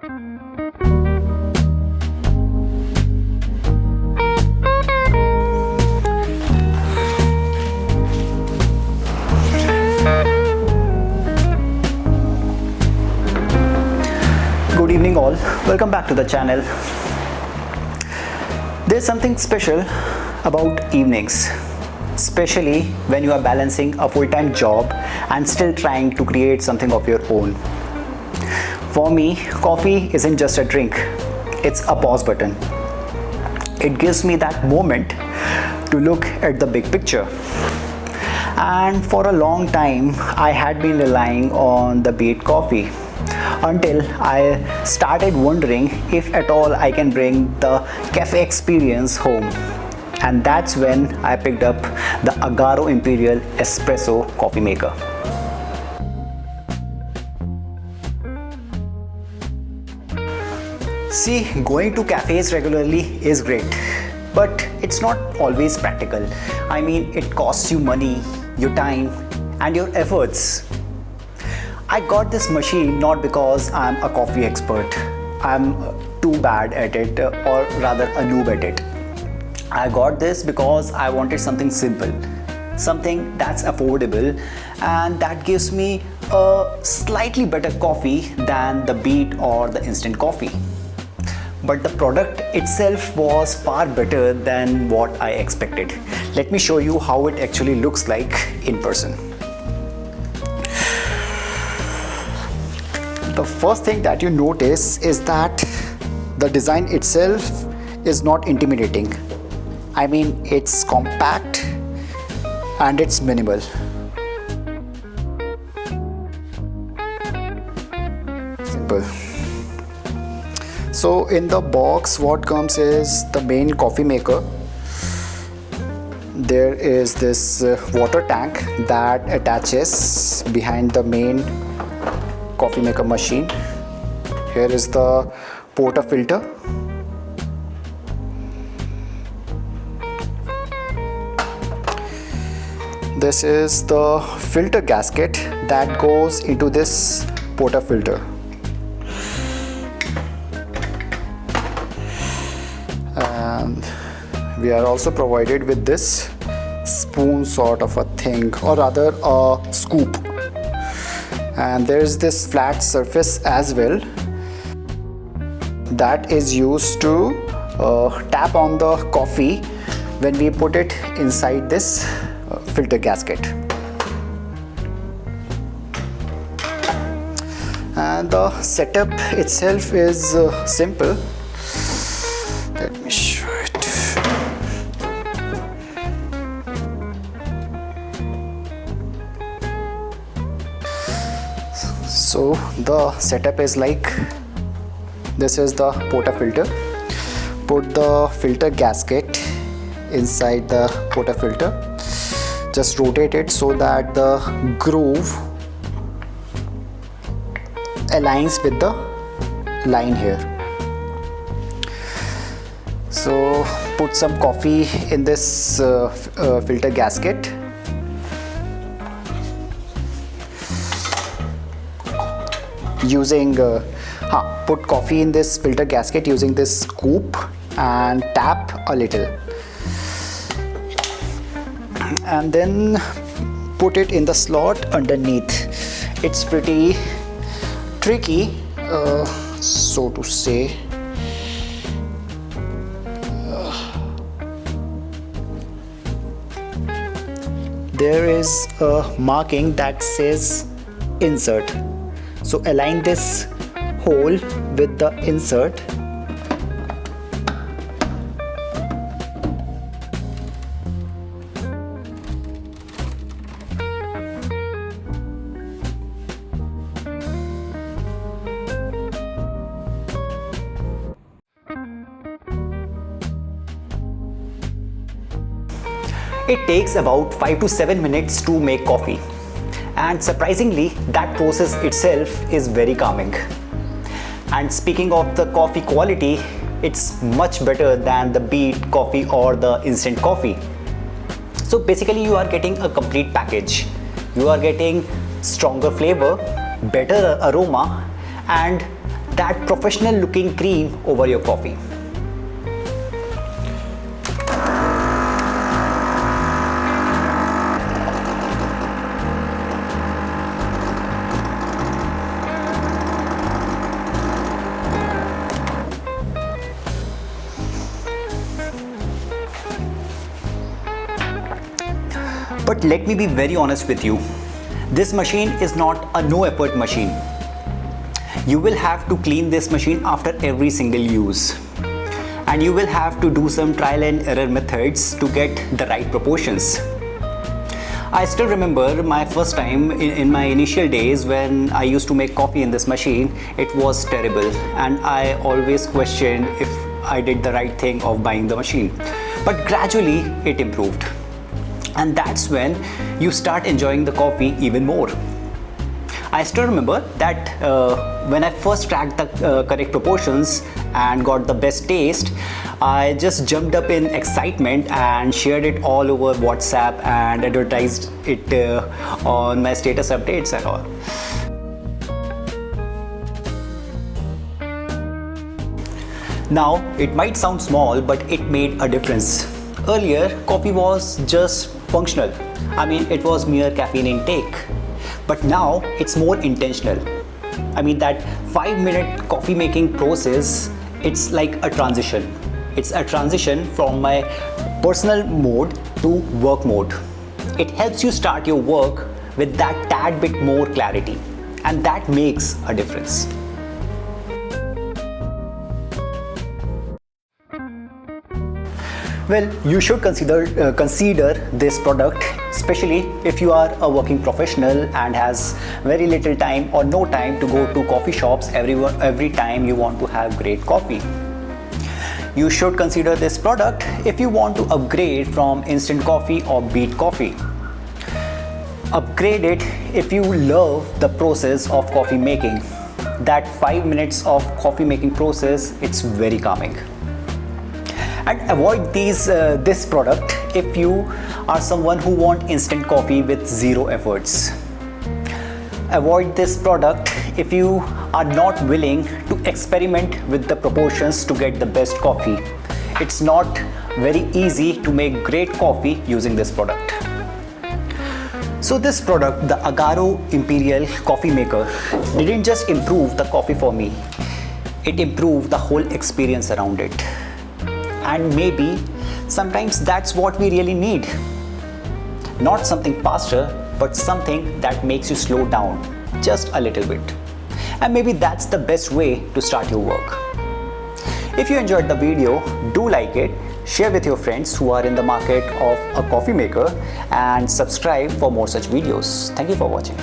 Good evening all, welcome back to the channel. There's something special about evenings, especially when you are balancing a full-time job and still trying to create something of your own. For me, coffee isn't just a drink, it's a pause button. It gives me that moment to look at the big picture. And for a long time, I had been relying on the beat coffee until I started wondering if at all I can bring the cafe experience home. And that's when I picked up the AGARO Imperial Espresso coffee maker. See, going to cafes regularly is great, but it's not always practical. I mean, it costs you money, your time, and your efforts. I got this machine not because I'm a coffee expert. I'm too bad at it, or rather a noob at it. I got this because I wanted something simple, something that's affordable, and that gives me a slightly better coffee than the beat or the instant coffee. But the product itself was far better than what I expected. Let me show you how it actually looks like in person. The first thing that you notice is that the design itself is not intimidating. I mean, it's compact and it's minimal. Simple. So in the box, what comes is the main coffee maker. There is this water tank that attaches behind the main coffee maker machine. Here is the portafilter. This is the filter gasket that goes into this portafilter. And we are also provided with this spoon sort of a thing, or rather a scoop. And there is this flat surface as well that is used to tap on the coffee when we put it inside this filter gasket. And the setup itself is simple. Let me show it. So the setup is like this. Is the portafilter. Put the filter gasket inside the portafilter. Just rotate it so that the groove aligns with the line here. So put some coffee in this filter gasket. Put coffee in this filter gasket using this scoop and tap a little. And then put it in the slot underneath. It's pretty tricky, so to say. There is a marking that says insert. So align this hole with the insert. It takes about 5 to 7 minutes to make coffee, and surprisingly that process itself is very calming. And speaking of the coffee quality, it's much better than the beet coffee or the instant coffee. So basically you are getting a complete package. You are getting stronger flavor, better aroma, and that professional looking cream over your coffee. But let me be very honest with you, this machine is not a no effort machine. You will have to clean this machine after every single use, and you will have to do some trial and error methods to get the right proportions. I still remember my first time in my initial days when I used to make coffee in this machine. It was terrible, and I always questioned if I did the right thing of buying the machine. But gradually it improved. And that's when you start enjoying the coffee even more. I still remember that when I first tracked the correct proportions and got the best taste, I just jumped up in excitement and shared it all over WhatsApp and advertised it on my status updates and all. Now, it might sound small, but it made a difference. Earlier, coffee was just functional. I mean, it was mere caffeine intake. But now, it's more intentional. I mean, that 5-minute coffee making process, it's like a transition. It's a transition from my personal mode to work mode. It helps you start your work with that tad bit more clarity, and that makes a difference. Well, you should consider this product, especially if you are a working professional and has very little time or no time to go to coffee shops every time you want to have great coffee. You should consider this product if you want to upgrade from instant coffee or beet coffee. Upgrade it if you love the process of coffee making. That 5 minutes of coffee making process, it's very calming. And avoid this product if you are someone who wants instant coffee with zero efforts. Avoid this product if you are not willing to experiment with the proportions to get the best coffee. It's not very easy to make great coffee using this product. So this product, the AGARO Imperial Coffee Maker, didn't just improve the coffee for me, it improved the whole experience around it. And maybe sometimes that's what we really need. Not something faster, but something that makes you slow down just a little bit. And maybe that's the best way to start your work. If you enjoyed the video, do like it, share with your friends who are in the market of a coffee maker, and subscribe for more such videos. Thank you for watching.